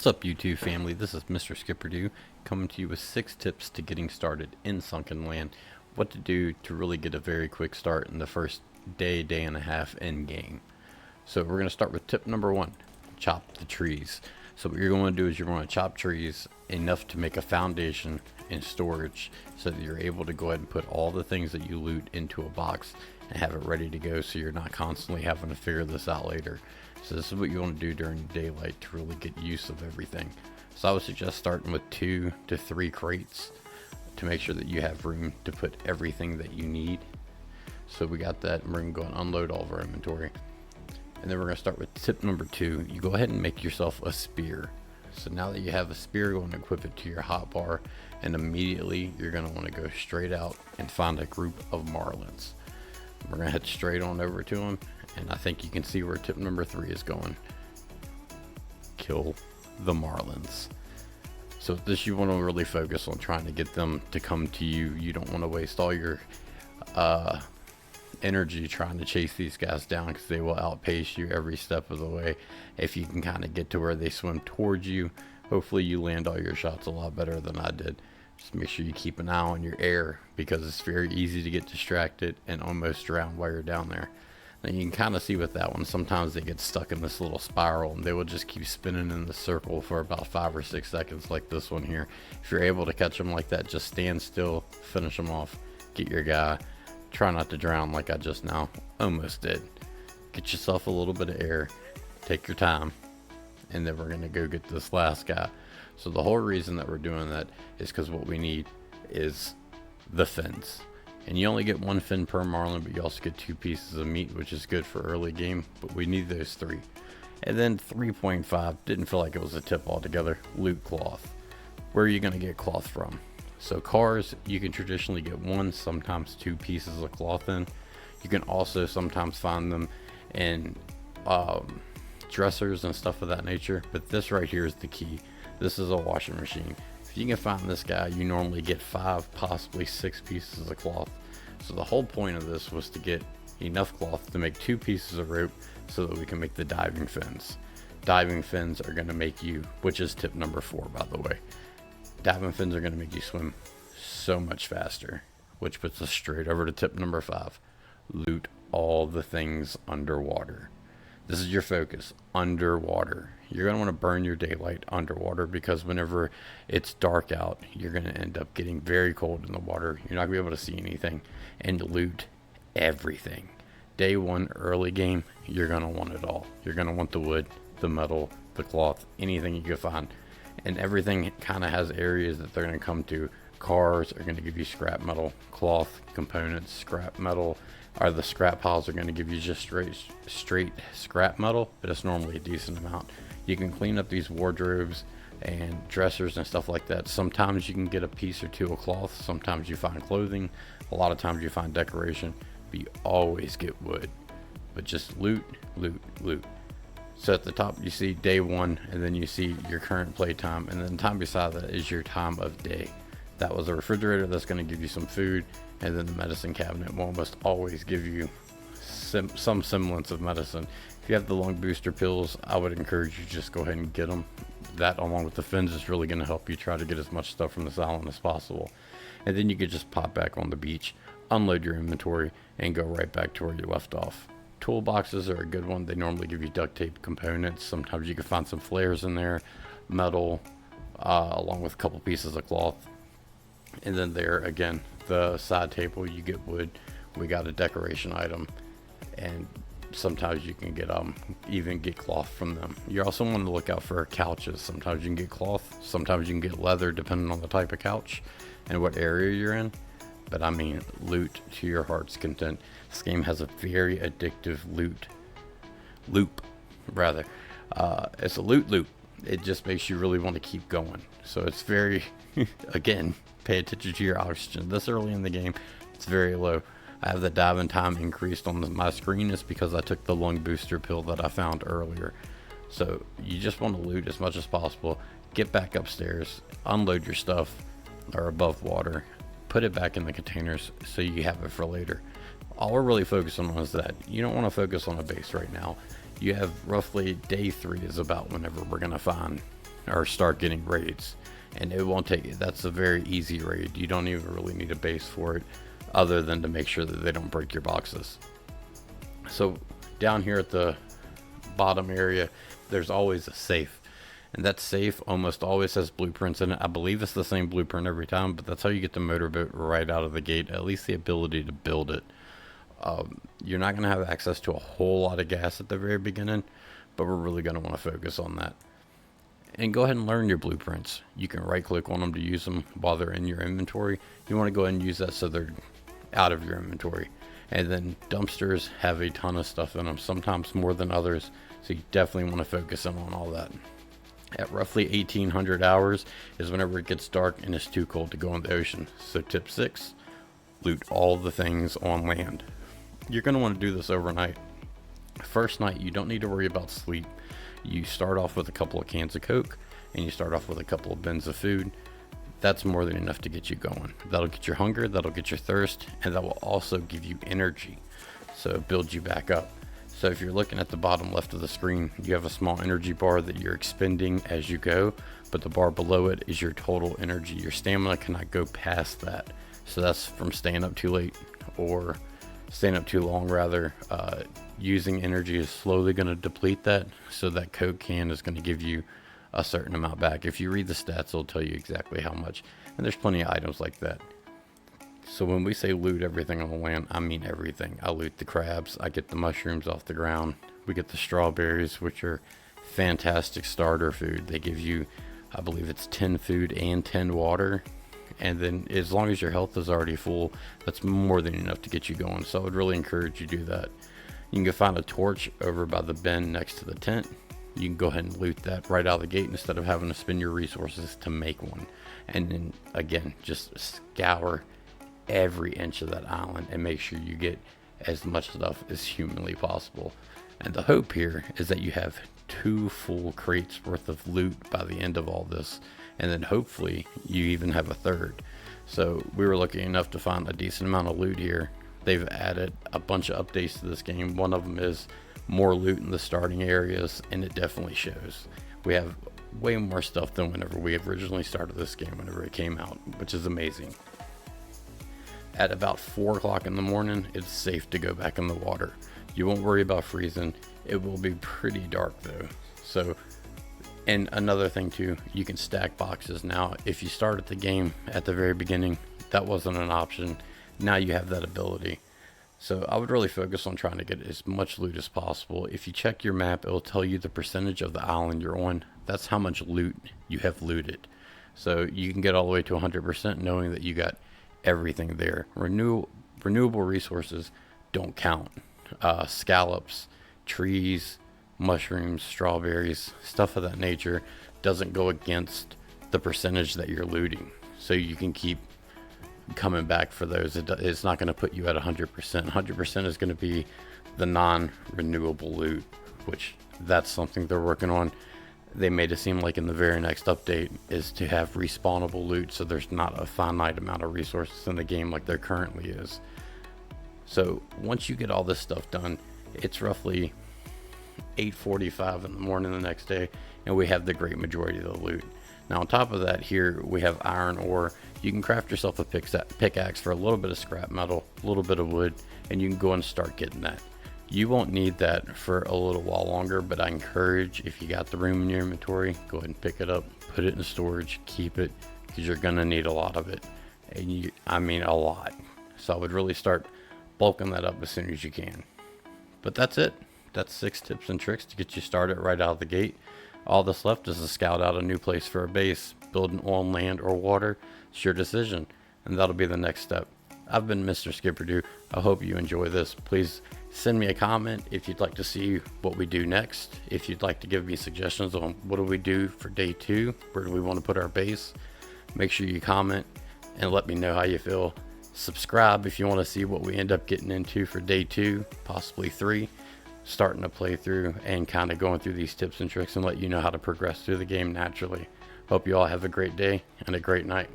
What's up, YouTube family? This is Mr. Skipperdo coming to you with 6 tips to getting started in Sunkenland. What to do to really get a very quick start in the first day and a half in game. So we're going to start with tip number 1, chop the trees. So what you're going to do is you're going to chop trees enough to make a foundation and storage so that you're able to go ahead and put all the things that you loot into a box and have it ready to go, so you're not constantly having to figure this out later. So this is what you want to do during daylight to really get use of everything. So I would suggest starting with 2 to 3 crates to make sure that you have room to put everything that you need. So we got that, and we're going to go and unload all of our inventory. And then we're going to start with tip number 2. You go ahead and make yourself a spear. So now that you have a spear, go and equip it to your hotbar, and immediately you're going to want to go straight out and find a group of marlins. We're going to head straight on over to them, and I think you can see where tip number 3 is going. Kill the marlins. So with this, you want to really focus on trying to get them to come to you. You don't want to waste all your energy trying to chase these guys down, because they will outpace you every step of the way. If you can kind of get to where they swim towards you, hopefully you land all your shots a lot better than I did. Just make sure you keep an eye on your air, because it's very easy to get distracted and almost drown while you're down there. And you can kind of see with that one, sometimes they get stuck in this little spiral and they will just keep spinning in the circle for about 5 or 6 seconds, like this one here. If you're able to catch them like that, just stand still, finish them off, get your guy. Try not to drown like I just now almost did. Get yourself a little bit of air, take your time, and then we're going to go get this last guy. So the whole reason that we're doing that is because what we need is the fins. And you only get 1 fin per marlin, but you also get 2 pieces of meat, which is good for early game, but we need those 3. And then 3.5, didn't feel like it was a tip altogether, loot cloth. Where are you going to get cloth from? So cars, you can traditionally get 1, sometimes 2 pieces of cloth in. You can also sometimes find them in dressers and stuff of that nature, but this right here is the key. This is a washing machine. If you can find this guy, you normally get 5, possibly 6 pieces of cloth. So the whole point of this was to get enough cloth to make 2 pieces of rope so that we can make the diving fins. Diving fins are going to make you, which is tip number 4 by the way, diving fins are going to make you swim so much faster, which puts us straight over to tip number 5. Loot all the things underwater. This is your focus, underwater. You're going to want to burn your daylight underwater, because whenever it's dark out, you're going to end up getting very cold in the water. You're not going to be able to see anything, and loot everything. Day 1 early game, you're going to want it all. You're going to want the wood, the metal, the cloth, anything you can find. And everything kind of has areas that they're going to come to. Cars are going to give you scrap metal, cloth components, scrap metal, or the scrap piles are going to give you just straight scrap metal, but it's normally a decent amount. You can clean up these wardrobes and dressers and stuff like that. Sometimes you can get a piece or 2 of cloth, sometimes you find clothing, a lot of times you find decoration, but you always get wood. But just loot, loot, loot. So at the top you see day 1, and then you see your current playtime, and then time beside that is your time of day. That was a refrigerator that's going to give you some food, and then the medicine cabinet will almost always give you some semblance of medicine. If you have the lung booster pills, I would encourage you to just go ahead and get them. That, along with the fins, is really going to help you try to get as much stuff from this island as possible. And then you could just pop back on the beach, unload your inventory, and go right back to where you left off. Toolboxes are a good one. They normally give you duct tape components. Sometimes you can find some flares in there, metal, along with a couple pieces of cloth. And then there again, the side table, you get wood. We got a decoration item, and sometimes you can get even get cloth from them. You also want to look out for couches. Sometimes you can get cloth, sometimes you can get leather, depending on the type of couch and what area you're in. But I mean, loot to your heart's content. This game has a very addictive loop. It's a loot loop. It just makes you really want to keep going. So it's very again, pay attention to your oxygen. This early in the game, it's very low. I have the diving time increased on my screen. It's because I took the lung booster pill that I found earlier. So you just want to loot as much as possible. Get back upstairs, unload your stuff, or above water, put it back in the containers so you have it for later. All we're really focusing on is that you don't want to focus on a base right now. you have roughly day 3 is about whenever we're going to find or start getting raids. And it won't take, that's a very easy raid. You don't even really need a base for it other than to make sure that they don't break your boxes. So down here at the bottom area, there's always a safe. And that safe almost always has blueprints in it. I believe it's the same blueprint every time, but that's how you get the motorboat right out of the gate, at least the ability to build it. You're not going to have access to a whole lot of gas at the very beginning, but we're really going to want to focus on that. And go ahead and learn your blueprints. You can right click on them to use them while they're in your inventory. You want to go ahead and use that so they're out of your inventory. And then dumpsters have a ton of stuff in them, sometimes more than others, so you definitely want to focus in on all that. At roughly 1800 hours is whenever it gets dark and it's too cold to go in the ocean. So tip 6, loot all the things on land. You're going to want to do this overnight. First night, you don't need to worry about sleep. You start off with a couple of cans of Coke and you start off with a couple of bins of food. That's more than enough to get you going. That'll get your hunger, that'll get your thirst, and that will also give you energy. So it builds you back up. So if you're looking at the bottom left of the screen, you have a small energy bar that you're expending as you go, but the bar below it is your total energy. Your stamina cannot go past that. So that's from staying up too late or staying up too long rather. Using energy is slowly going to deplete that, so that Coke can is going to give you a certain amount back. If you read the stats, it'll tell you exactly how much, and there's plenty of items like that. So when we say loot everything on the land, I mean everything. I loot the crabs, I get the mushrooms off the ground, we get the strawberries, which are fantastic starter food. They give you, I believe it's 10 food and 10 water, and then as long as your health is already full, that's more than enough to get you going. So I would really encourage you to do that. You can go find a torch over by the bin next to the tent. You can go ahead and loot that right out of the gate instead of having to spend your resources to make one. And then again, just scour every inch of that island and make sure you get as much stuff as humanly possible. And the hope here is that you have 2 full crates worth of loot by the end of all this, and then hopefully you even have a third. So we were lucky enough to find a decent amount of loot here. They've added a bunch of updates to this game. One of them is more loot in the starting areas, and it definitely shows. We have way more stuff than whenever we originally started this game, whenever it came out, which is amazing. At about 4 o'clock in the morning, it's safe to go back in the water. You won't worry about freezing. It will be pretty dark though. So, and another thing too, you can stack boxes now. If you started the game at the very beginning, that wasn't an option. Now you have that ability. So I would really focus on trying to get as much loot as possible. If you check your map, it'll tell you the percentage of the island you're on. That's how much loot you have looted. So you can get all the way to 100% knowing that you got everything there. Renewable resources don't count. Scallops, trees, mushrooms, strawberries, stuff of that nature doesn't go against the percentage that you're looting. So you can keep coming back for those. It's not going to put you at 100%. 100% is going to be the non-renewable loot, which that's something they're working on. They made it seem like in the very next update is to have respawnable loot, so there's not a finite amount of resources in the game like there currently is. So once you get all this stuff done, it's roughly 8:45 in the morning the next day, and we have the great majority of the loot. Now on top of that, here we have iron ore. You can craft yourself a pickaxe for a little bit of scrap metal, a little bit of wood, and you can go and start getting that. You won't need that for a little while longer, but I encourage, if you got the room in your inventory, go ahead and pick it up, put it in storage, keep it, because you're going to need a lot of it. And I mean a lot. So I would really start bulking that up as soon as you can. But that's it. That's 6 tips and tricks to get you started right out of the gate. All that's left is to scout out a new place for a base. Building on land or water, it's your decision, and that'll be the next step. I've been Mr. Skipperdo. I hope you enjoy this. Please send me a comment if you'd like to see what we do next. If you'd like to give me suggestions on what do we do for day 2, where do we want to put our base, make sure you comment and let me know how you feel. Subscribe if you want to see what we end up getting into for day 2, possibly 3, starting to play through and kind of going through these tips and tricks and let you know how to progress through the game naturally. Hope you all have a great day and a great night.